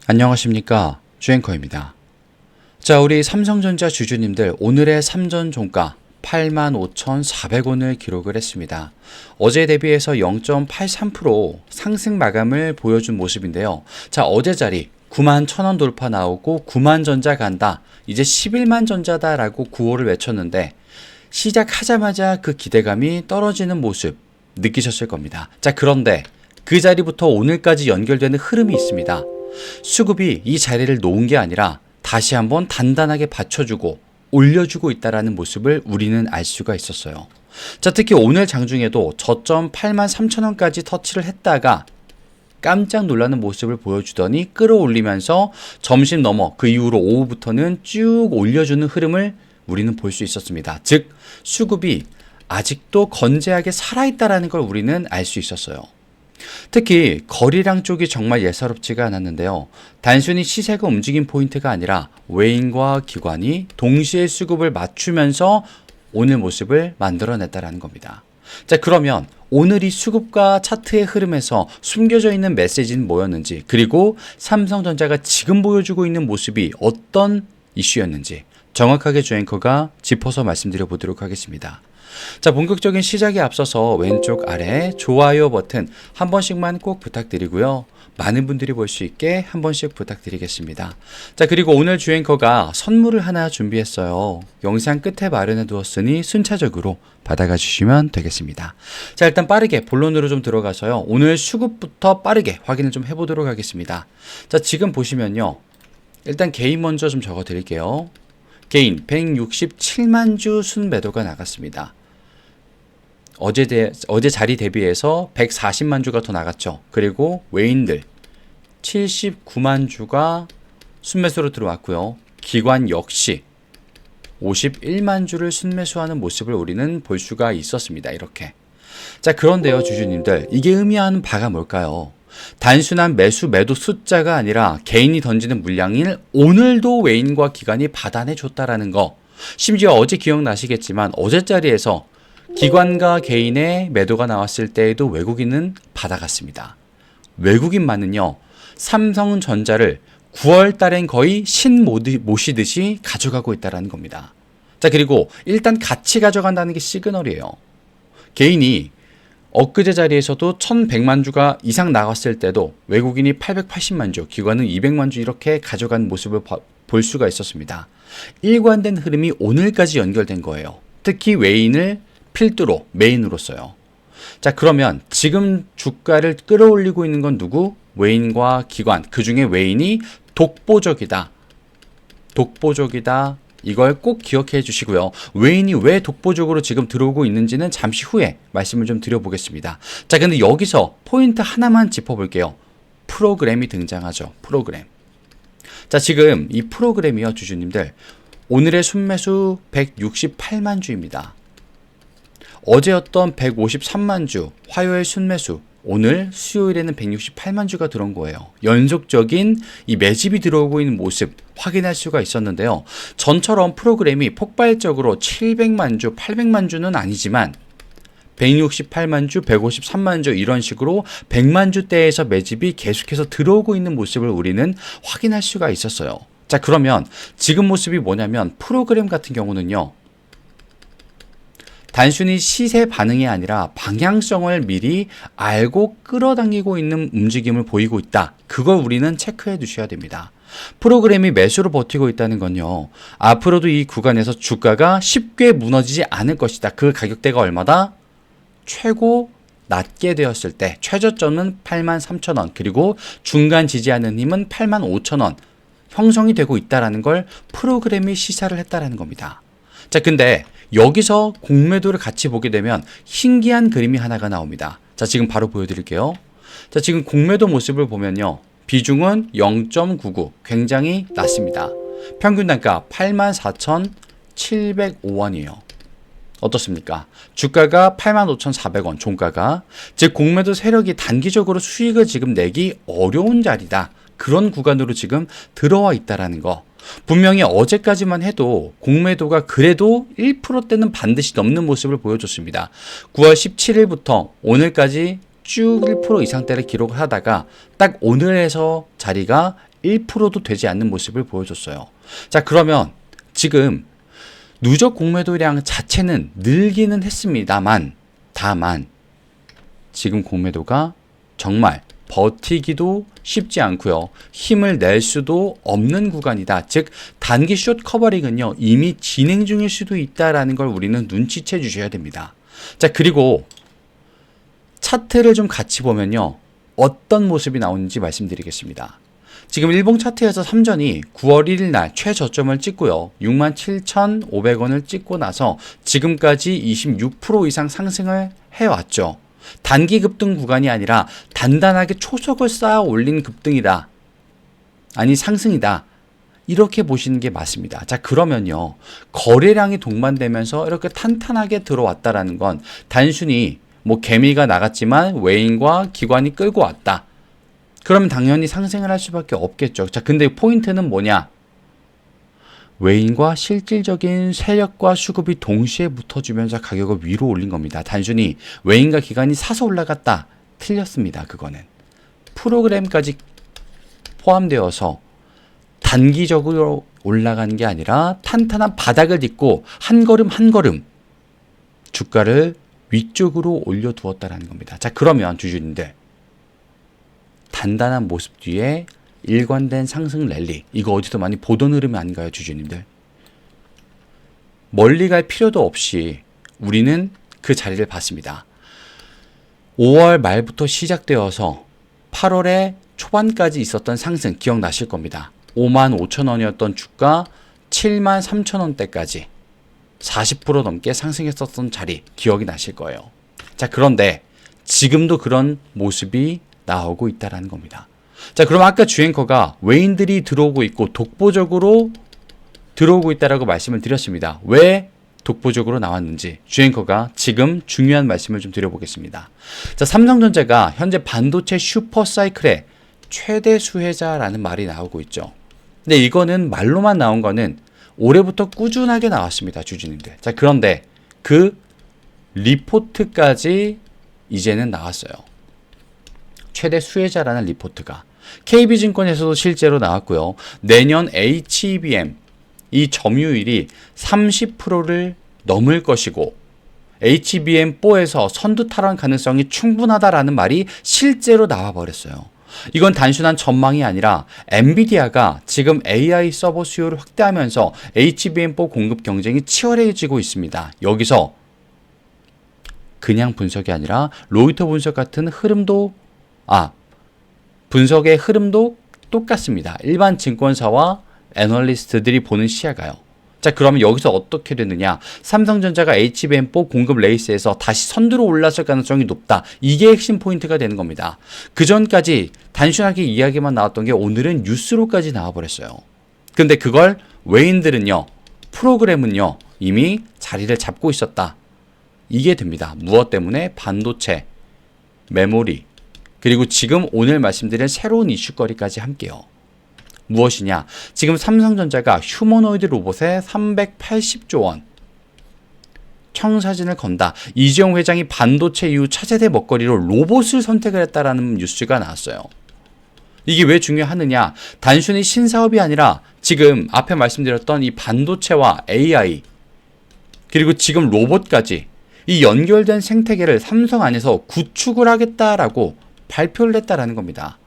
안녕하십니까, 주앵커입니다. 자, 우리 삼성전자 주주님들, 오늘의 삼전 종가 85,400원을 기록을 했습니다. 어제 대비해서 0.83% 상승 마감을 보여준 모습인데요. 자, 어제 자리 91,000원 돌파 나오고 9만 전자 간다, 이제 11만 전자다 라고 구호를 외쳤는데 시작하자마자 그 기대감이 떨어지는 모습 느끼셨을 겁니다. 자, 그런데 그 자리부터 오늘까지 연결되는 흐름이 있습니다. 수급이 이 자리를 놓은 게 아니라 다시 한번 단단하게 받쳐주고 올려주고 있다는 모습을 우리는 알 수가 있었어요. 자, 특히 오늘 장중에도 저점 83,000원까지 터치를 했다가 깜짝 놀라는 모습을 보여주더니 끌어올리면서 점심 넘어 그 이후로 오후부터는 쭉 올려주는 흐름을 우리는 볼 수 있었습니다. 즉, 수급이 아직도 건재하게 살아있다는 걸 우리는 알 수 있었어요. 특히 거래량 쪽이 정말 예사롭지가 않았는데요. 단순히 시세가 움직인 포인트가 아니라 외인과 기관이 동시에 수급을 맞추면서 오늘 모습을 만들어냈다는 겁니다. 자, 그러면 오늘 이 수급과 차트의 흐름에서 숨겨져 있는 메시지는 뭐였는지, 그리고 삼성전자가 지금 보여주고 있는 모습이 어떤 이슈였는지 정확하게 주앵커가 짚어서 말씀드려 보도록 하겠습니다. 자, 본격적인 시작에 앞서서 왼쪽 아래 좋아요 버튼 한 번씩만 꼭 부탁드리고요. 많은 분들이 볼 수 있게 한 번씩 부탁드리겠습니다. 자, 그리고 오늘 주앵커가 선물을 하나 준비했어요. 영상 끝에 마련해 두었으니 순차적으로 받아가 주시면 되겠습니다. 자, 일단 빠르게 본론으로 좀 들어가서요. 오늘 수급부터 빠르게 확인을 좀 해보도록 하겠습니다. 자, 지금 보시면요. 일단 개인 먼저 좀 적어 드릴게요. 개인 167만 주 순매도가 나갔습니다. 어제 자리 대비해서 140만 주가 더 나갔죠. 그리고 외인들 79만 주가 순매수로 들어왔고요. 기관 역시 51만 주를 순매수하는 모습을 우리는 볼 수가 있었습니다. 이렇게. 자, 그런데요, 주주님들, 이게 의미하는 바가 뭘까요? 단순한 매수 매도 숫자가 아니라 개인이 던지는 물량을 오늘도 외인과 기관이 받아내 줬다라는 거. 심지어 어제 기억나시겠지만 어제 자리에서 기관과 개인의 매도가 나왔을 때에도 외국인은 받아갔습니다. 외국인만은요, 삼성전자를 9월 달엔 거의 신 모시듯이 가져가고 있다는 겁니다. 자, 그리고 일단 같이 가져간다는 게 시그널이에요. 개인이 엊그제 자리에서도 1100만 주가 이상 나갔을 때도 외국인이 880만 주, 기관은 200만 주 이렇게 가져간 모습을 볼 수가 있었습니다. 일관된 흐름이 오늘까지 연결된 거예요. 특히 외인을 필두로, 메인으로써요. 자, 그러면 지금 주가를 끌어올리고 있는 건 누구? 외인과 기관. 그 중에 외인이 독보적이다. 독보적이다. 이걸 꼭 기억해 주시고요. 외인이 왜 독보적으로 지금 들어오고 있는지는 잠시 후에 말씀을 좀 드려보겠습니다. 자, 근데 여기서 포인트 하나만 짚어볼게요. 프로그램이 등장하죠. 프로그램. 자, 지금 이 프로그램이요, 주주님들. 오늘의 순매수 168만 주입니다. 어제였던 153만 주, 화요일 순매수, 오늘 수요일에는 168만 주가 들어온 거예요. 연속적인 이 매집이 들어오고 있는 모습 확인할 수가 있었는데요. 전처럼 프로그램이 폭발적으로 700만 주, 800만 주는 아니지만 168만 주, 153만 주 이런 식으로 100만 주대에서 매집이 계속해서 들어오고 있는 모습을 우리는 확인할 수가 있었어요. 자, 그러면 지금 모습이 뭐냐면 프로그램 같은 경우는요. 단순히 시세 반응이 아니라 방향성을 미리 알고 끌어당기고 있는 움직임을 보이고 있다. 그걸 우리는 체크해 두셔야 됩니다. 프로그램이 매수로 버티고 있다는 건요. 앞으로도 이 구간에서 주가가 쉽게 무너지지 않을 것이다. 그 가격대가 얼마다? 최고 낮게 되었을 때 최저점은 83,000원, 그리고 중간 지지하는 힘은 85,000원 형성이 되고 있다는 걸 프로그램이 시사를 했다는 겁니다. 자, 근데 여기서 공매도를 같이 보게 되면 신기한 그림이 하나가 나옵니다. 자, 지금 바로 보여드릴게요. 자, 지금 공매도 모습을 보면요. 비중은 0.99, 굉장히 낮습니다. 평균 단가 84,705원이에요. 어떻습니까? 주가가 85,400원, 종가가. 즉, 공매도 세력이 단기적으로 수익을 지금 내기 어려운 자리다. 그런 구간으로 지금 들어와 있다는 거. 분명히 어제까지만 해도 공매도가 그래도 1%대는 반드시 넘는 모습을 보여줬습니다. 9월 17일부터 오늘까지 쭉 1% 이상대를 기록을 하다가 딱 오늘에서 자리가 1%도 되지 않는 모습을 보여줬어요. 자, 그러면 지금 누적 공매도량 자체는 늘기는 했습니다만, 다만 지금 공매도가 정말 버티기도 쉽지 않고요. 힘을 낼 수도 없는 구간이다. 즉 단기 숏 커버링은요, 이미 진행 중일 수도 있다라는 걸 우리는 눈치채 주셔야 됩니다. 자, 그리고 차트를 좀 같이 보면요, 어떤 모습이 나오는지 말씀드리겠습니다. 지금 일봉 차트에서 삼전이 9월 1일 날 최저점을 찍고요, 67,500원을 찍고 나서 지금까지 26% 이상 상승을 해왔죠. 단기 급등 구간이 아니라 단단하게 초석을 쌓아 올린 급등이다. 아니, 상승이다. 이렇게 보시는 게 맞습니다. 자, 그러면요, 거래량이 동반되면서 이렇게 탄탄하게 들어왔다라는 건 단순히 뭐 개미가 나갔지만 외인과 기관이 끌고 왔다. 그러면 당연히 상승을 할 수밖에 없겠죠. 자, 근데 포인트는 뭐냐? 외인과 실질적인 세력과 수급이 동시에 붙어주면서 가격을 위로 올린 겁니다. 단순히 외인과 기관이 사서 올라갔다. 틀렸습니다. 그거는. 프로그램까지 포함되어서 단기적으로 올라간 게 아니라 탄탄한 바닥을 딛고 한 걸음 한 걸음 주가를 위쪽으로 올려두었다는 겁니다. 자, 그러면 주주님들, 단단한 모습 뒤에 일관된 상승 랠리, 이거 어디서 많이 보던 흐름 아닌가요, 주주님들? 멀리 갈 필요도 없이 우리는 그 자리를 봤습니다. 5월 말부터 시작되어서 8월에 초반까지 있었던 상승 기억나실 겁니다. 55,000원이었던 주가 73,000원대까지 40% 넘게 상승했었던 자리 기억이 나실 거예요. 자, 그런데 지금도 그런 모습이 나오고 있다는 겁니다. 자, 그럼 아까 주앵커가 외인들이 들어오고 있고 독보적으로 들어오고 있다라고 말씀을 드렸습니다. 왜 독보적으로 나왔는지 주앵커가 지금 중요한 말씀을 좀 드려보겠습니다. 자, 삼성전자가 현재 반도체 슈퍼사이클의 최대 수혜자라는 말이 나오고 있죠. 근데 이거는 말로만 나온 거는 올해부터 꾸준하게 나왔습니다, 주주님들. 자, 그런데 그 리포트까지 이제는 나왔어요. 최대 수혜자라는 리포트가 KB증권에서도 실제로 나왔고요. 내년 HBM 이 점유율이 30%를 넘을 것이고 HBM4에서 선두 탈환 가능성이 충분하다라는 말이 실제로 나와버렸어요. 이건 단순한 전망이 아니라 엔비디아가 지금 AI 서버 수요를 확대하면서 HBM4 공급 경쟁이 치열해지고 있습니다. 여기서 그냥 분석이 아니라 로이터 분석 같은 분석의 흐름도 똑같습니다. 일반 증권사와 애널리스트들이 보는 시야가요. 자, 그러면 여기서 어떻게 되느냐? 삼성전자가 HBM4 공급 레이스에서 다시 선두로 올랐을 가능성이 높다. 이게 핵심 포인트가 되는 겁니다. 그 전까지 단순하게 이야기만 나왔던 게 오늘은 뉴스로까지 나와버렸어요. 근데 그걸 외인들은요, 프로그램은요, 이미 자리를 잡고 있었다. 이게 됩니다. 무엇 때문에? 반도체, 메모리, 그리고 지금 오늘 말씀드린 새로운 이슈거리까지 함께요. 무엇이냐? 지금 삼성전자가 휴머노이드 로봇에 380조 원 청사진을 건다. 이재용 회장이 반도체 이후 차세대 먹거리로 로봇을 선택을 했다라는 뉴스가 나왔어요. 이게 왜 중요하느냐? 단순히 신사업이 아니라 지금 앞에 말씀드렸던 이 반도체와 AI 그리고 지금 로봇까지 이 연결된 생태계를 삼성 안에서 구축을 하겠다라고 발표를 했다라는 겁니다.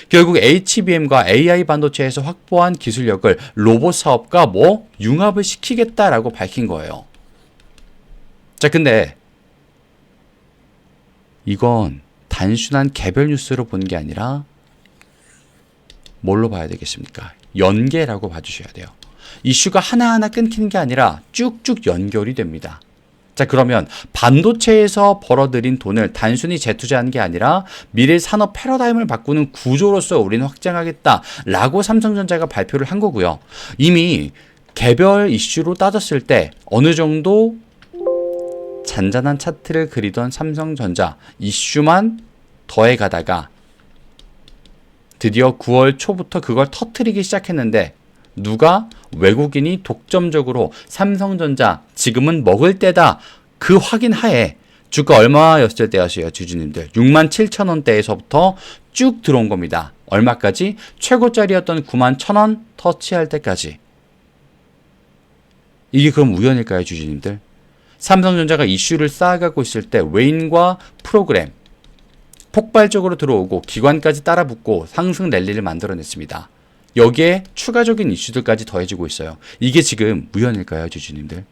결국 HBM과 AI 반도체에서 확보한 기술력을 로봇 사업과 융합을 시키겠다라고 밝힌 거예요. 자, 근데 이건 단순한 개별 뉴스로 보는 게 아니라 뭘로 봐야 되겠습니까? 연계라고 봐주셔야 돼요. 이슈가 하나하나 끊기는 게 아니라 쭉쭉 연결이 됩니다. 자, 그러면 반도체에서 벌어들인 돈을 단순히 재투자하는 게 아니라 미래 산업 패러다임을 바꾸는 구조로서 우리는 확장하겠다라고 삼성전자가 발표를 한 거고요. 이미 개별 이슈로 따졌을 때 어느 정도 잔잔한 차트를 그리던 삼성전자 이슈만 더해가다가 드디어 9월 초부터 그걸 터뜨리기 시작했는데 누가 외국인이 독점적으로 삼성전자 지금은 먹을 때다 그 확인하에 주가 얼마였을 때였어요, 주주님들? 67,000원대에서부터 쭉 들어온 겁니다. 얼마까지? 최고짜리였던 91,000원 터치할 때까지. 이게 그럼 우연일까요, 주주님들? 삼성전자가 이슈를 쌓아가고 있을 때 웨인과 프로그램 폭발적으로 들어오고 기관까지 따라붙고 상승 랠리를 만들어냈습니다. 여기에 추가적인 이슈들까지 더해지고 있어요. 이게 지금 우연일까요, 주주님들?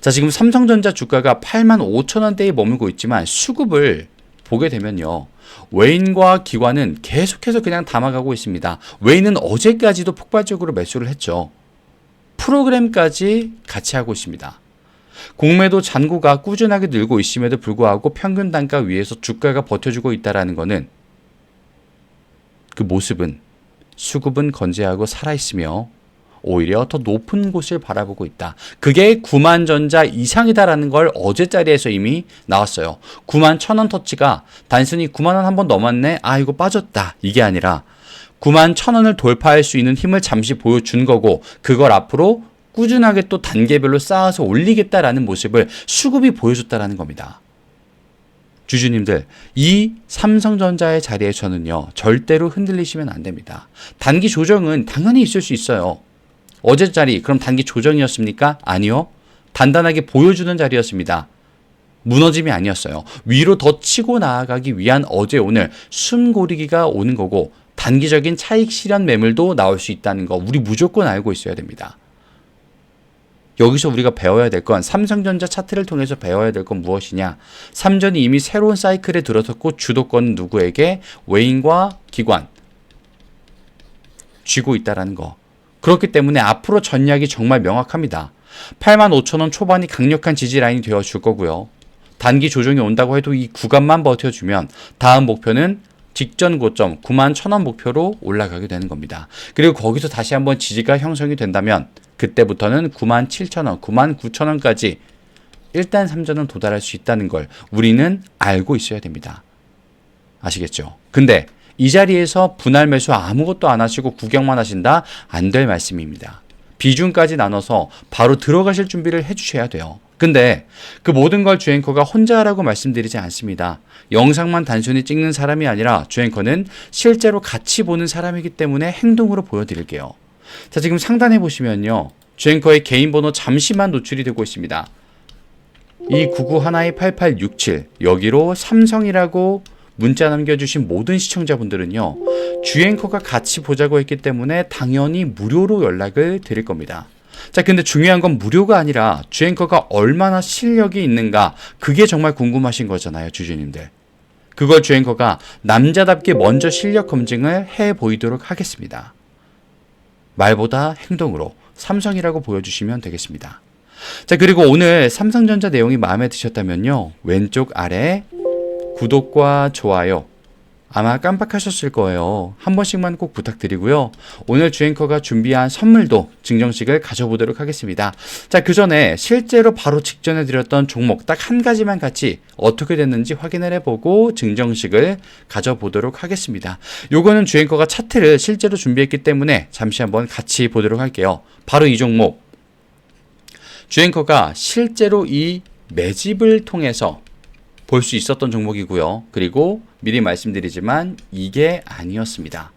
자, 지금 삼성전자 주가가 85,000원대에 머물고 있지만 수급을 보게 되면요. 웨인과 기관은 계속해서 그냥 담아가고 있습니다. 웨인은 어제까지도 폭발적으로 매수를 했죠. 프로그램까지 같이 하고 있습니다. 공매도 잔고가 꾸준하게 늘고 있음에도 불구하고 평균 단가 위에서 주가가 버텨주고 있다는 것은 그 모습은 수급은 건재하고 살아있으며 오히려 더 높은 곳을 바라보고 있다. 그게 90,000전자 이상이다라는 걸 어제 자리에서 이미 나왔어요. 91,000원 터치가 단순히 90,000원 한번 넘었네, 아 이거 빠졌다, 이게 아니라 91,000원을 돌파할 수 있는 힘을 잠시 보여준 거고, 그걸 앞으로 꾸준하게 또 단계별로 쌓아서 올리겠다라는 모습을 수급이 보여줬다라는 겁니다. 주주님들, 이 삼성전자의 자리에서는요, 절대로 흔들리시면 안 됩니다. 단기 조정은 당연히 있을 수 있어요. 어제 자리, 그럼 단기 조정이었습니까? 아니요. 단단하게 보여주는 자리였습니다. 무너짐이 아니었어요. 위로 더 치고 나아가기 위한 어제 오늘 숨고르기가 오는 거고, 단기적인 차익 실현 매물도 나올 수 있다는 거 우리 무조건 알고 있어야 됩니다. 여기서 우리가 배워야 될 건, 삼성전자 차트를 통해서 배워야 될 건 무엇이냐? 삼전이 이미 새로운 사이클에 들어섰고 주도권은 누구에게? 웨인과 기관 쥐고 있다는 거. 그렇기 때문에 앞으로 전략이 정말 명확합니다. 85,000원 초반이 강력한 지지 라인이 되어줄 거고요. 단기 조정이 온다고 해도 이 구간만 버텨주면 다음 목표는 직전 고점 91,000원 목표로 올라가게 되는 겁니다. 그리고 거기서 다시 한번 지지가 형성이 된다면 그때부터는 97,000원, 99,000원까지 일단 3전은 도달할 수 있다는 걸 우리는 알고 있어야 됩니다. 아시겠죠? 근데 이 자리에서 분할 매수 아무것도 안 하시고 구경만 하신다? 안 될 말씀입니다. 비중까지 나눠서 바로 들어가실 준비를 해주셔야 돼요. 근데 그 모든 걸 주앵커가 혼자 하라고 말씀드리지 않습니다. 영상만 단순히 찍는 사람이 아니라 주앵커는 실제로 같이 보는 사람이기 때문에 행동으로 보여드릴게요. 자, 지금 상단에 보시면요, 주앵커의 개인 번호 잠시만 노출이 되고 있습니다. 2991-8867 여기로 삼성이라고 문자 남겨주신 모든 시청자분들은요, 주앵커가 같이 보자고 했기 때문에 당연히 무료로 연락을 드릴 겁니다. 자, 근데 중요한 건 무료가 아니라 주앵커가 얼마나 실력이 있는가, 그게 정말 궁금하신 거잖아요, 주주님들. 그걸 주앵커가 남자답게 먼저 실력 검증을 해 보이도록 하겠습니다. 말보다 행동으로 삼성이라고 보여주시면 되겠습니다. 자, 그리고 오늘 삼성전자 내용이 마음에 드셨다면요, 왼쪽 아래 구독과 좋아요, 아마 깜빡하셨을 거예요. 한 번씩만 꼭 부탁드리고요. 오늘 주앵커가 준비한 선물도 증정식을 가져보도록 하겠습니다. 자, 그 전에 실제로 바로 직전에 드렸던 종목 딱 한 가지만 같이 어떻게 됐는지 확인을 해보고 증정식을 가져보도록 하겠습니다. 요거는 주앵커가 차트를 실제로 준비했기 때문에 잠시 한번 같이 보도록 할게요. 바로 이 종목, 주앵커가 실제로 이 매집을 통해서 볼 수 있었던 종목이고요. 그리고 미리 말씀드리지만 이게 아니었습니다.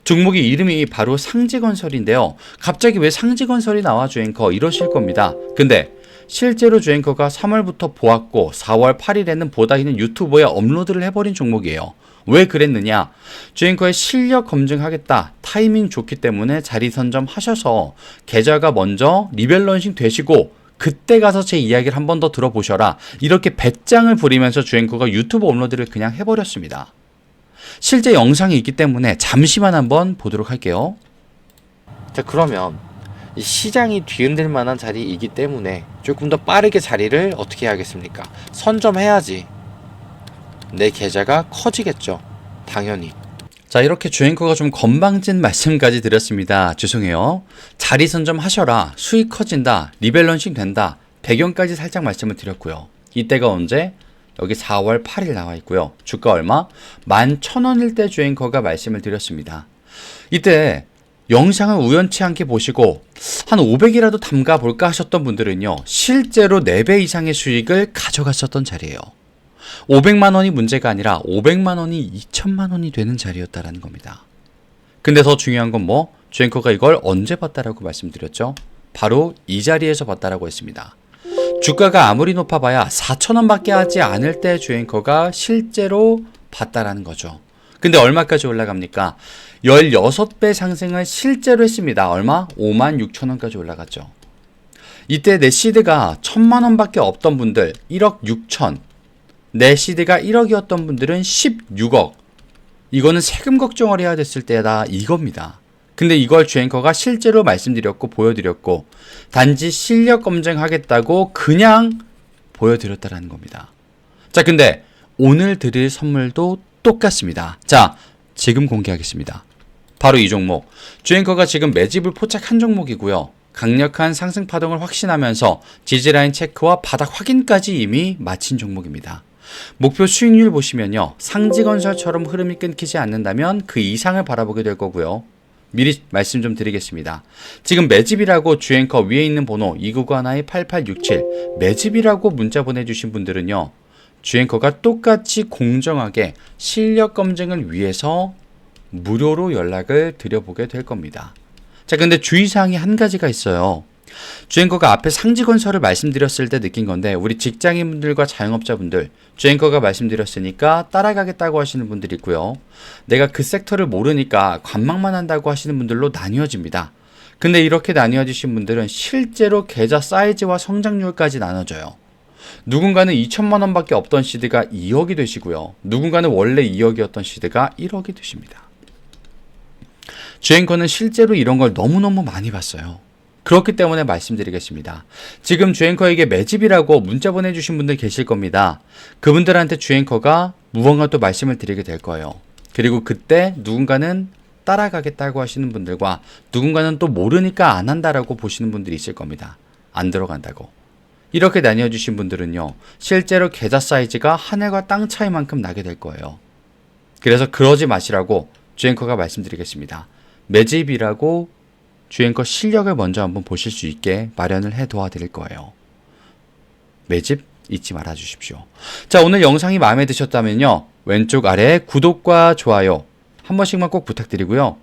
종목의 이름이 바로 상지건설인데요. 갑자기 왜 상지건설이 나와, 주앵커? 이러실 겁니다. 근데 실제로 주앵커가 3월부터 보았고 4월 8일에는 보다히는 유튜브에 업로드를 해버린 종목이에요. 왜 그랬느냐? 주앵커의 실력 검증하겠다, 타이밍 좋기 때문에 자리 선점하셔서 계좌가 먼저 리밸런싱 되시고 그때 가서 제 이야기를 한 번 더 들어보셔라, 이렇게 배짱을 부리면서 주앵커가 유튜브 업로드를 그냥 해버렸습니다. 실제 영상이 있기 때문에 잠시만 한번 보도록 할게요. 자, 그러면 이 시장이 뒤흔들 만한 자리이기 때문에 조금 더 빠르게 자리를 어떻게 해야겠습니까? 선점해야지 내 계좌가 커지겠죠, 당연히. 자, 이렇게 주앵커가 좀 건방진 말씀까지 드렸습니다. 죄송해요. 자리 선점하셔라, 수익 커진다, 리밸런싱 된다, 배경까지 살짝 말씀을 드렸고요. 이때가 언제? 여기 4월 8일 나와 있고요. 주가 얼마? 11,000원일 때 주앵커가 말씀을 드렸습니다. 이때 영상을 우연치 않게 보시고 한 500이라도 담가 볼까 하셨던 분들은요, 실제로 4배 이상의 수익을 가져갔었던 자리예요. 500만 원이 문제가 아니라 500만 원이 2천만 원이 되는 자리였다라는 겁니다. 근데 더 중요한 건 뭐? 주앵커가 이걸 언제 봤다라고 말씀드렸죠? 바로 이 자리에서 봤다라고 했습니다. 주가가 아무리 높아봐야 4,000원밖에 하지 않을 때 주앵커가 실제로 봤다라는 거죠. 근데 얼마까지 올라갑니까? 16배 상승을 실제로 했습니다. 얼마? 56,000원까지 올라갔죠. 이때 내 시드가 1,000만원밖에 없던 분들 1억 6천, 내 시드가 1억이었던 분들은 16억. 이거는 세금 걱정을 해야 됐을 때다 이겁니다. 근데 이걸 주앵커가 실제로 말씀드렸고 보여드렸고 단지 실력 검증하겠다고 그냥 보여드렸다라는 겁니다. 자, 근데 오늘 드릴 선물도 똑같습니다. 자, 지금 공개하겠습니다. 바로 이 종목. 주앵커가 지금 매집을 포착한 종목이고요. 강력한 상승 파동을 확신하면서 지지라인 체크와 바닥 확인까지 이미 마친 종목입니다. 목표 수익률 보시면요. 상지건설처럼 흐름이 끊기지 않는다면 그 이상을 바라보게 될 거고요. 미리 말씀 좀 드리겠습니다. 지금 매집이라고 주앵커 위에 있는 번호 2991-8867 매집이라고 문자 보내주신 분들은요. 주앵커가 똑같이 공정하게 실력 검증을 위해서 무료로 연락을 드려보게 될 겁니다. 자, 근데 주의사항이 한 가지가 있어요. 주앵커가 앞에 상지건설을 말씀드렸을 때 느낀 건데 우리 직장인분들과 자영업자분들 주앵커가 말씀드렸으니까 따라가겠다고 하시는 분들이 있고요. 내가 그 섹터를 모르니까 관망만 한다고 하시는 분들로 나뉘어집니다. 근데 이렇게 나뉘어지신 분들은 실제로 계좌 사이즈와 성장률까지 나눠져요. 누군가는 2천만 원밖에 없던 시드가 2억이 되시고요. 누군가는 원래 2억이었던 시드가 1억이 되십니다. 주앵커는 실제로 이런 걸 너무너무 많이 봤어요. 그렇기 때문에 말씀드리겠습니다. 지금 주앵커에게 매집이라고 문자 보내주신 분들 계실 겁니다. 그분들한테 주앵커가 무언가 또 말씀을 드리게 될 거예요. 그리고 그때 누군가는 따라가겠다고 하시는 분들과 누군가는 또 모르니까 안 한다라고 보시는 분들이 있을 겁니다. 안 들어간다고. 이렇게 나뉘어주신 분들은요. 실제로 계좌 사이즈가 하늘과 땅 차이만큼 나게 될 거예요. 그래서 그러지 마시라고 주앵커가 말씀드리겠습니다. 매집이라고 주앵커 실력을 먼저 한번 보실 수 있게 마련을 해 도와드릴 거예요. 매집 잊지 말아 주십시오. 자, 오늘 영상이 마음에 드셨다면요. 왼쪽 아래 구독과 좋아요 한 번씩만 꼭 부탁드리고요.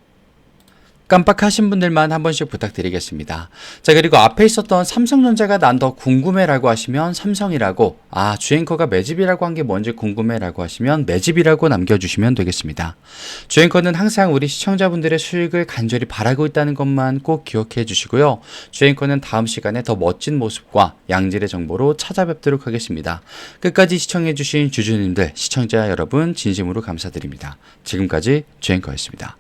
깜빡하신 분들만 한 번씩 부탁드리겠습니다. 자, 그리고 앞에 있었던 삼성전자가 난 더 궁금해라고 하시면 삼성이라고, 주앵커가 매집이라고 한 게 뭔지 궁금해라고 하시면 매집이라고 남겨주시면 되겠습니다. 주앵커는 항상 우리 시청자분들의 수익을 간절히 바라고 있다는 것만 꼭 기억해 주시고요. 주앵커는 다음 시간에 더 멋진 모습과 양질의 정보로 찾아뵙도록 하겠습니다. 끝까지 시청해 주신 주주님들, 시청자 여러분 진심으로 감사드립니다. 지금까지 주앵커였습니다.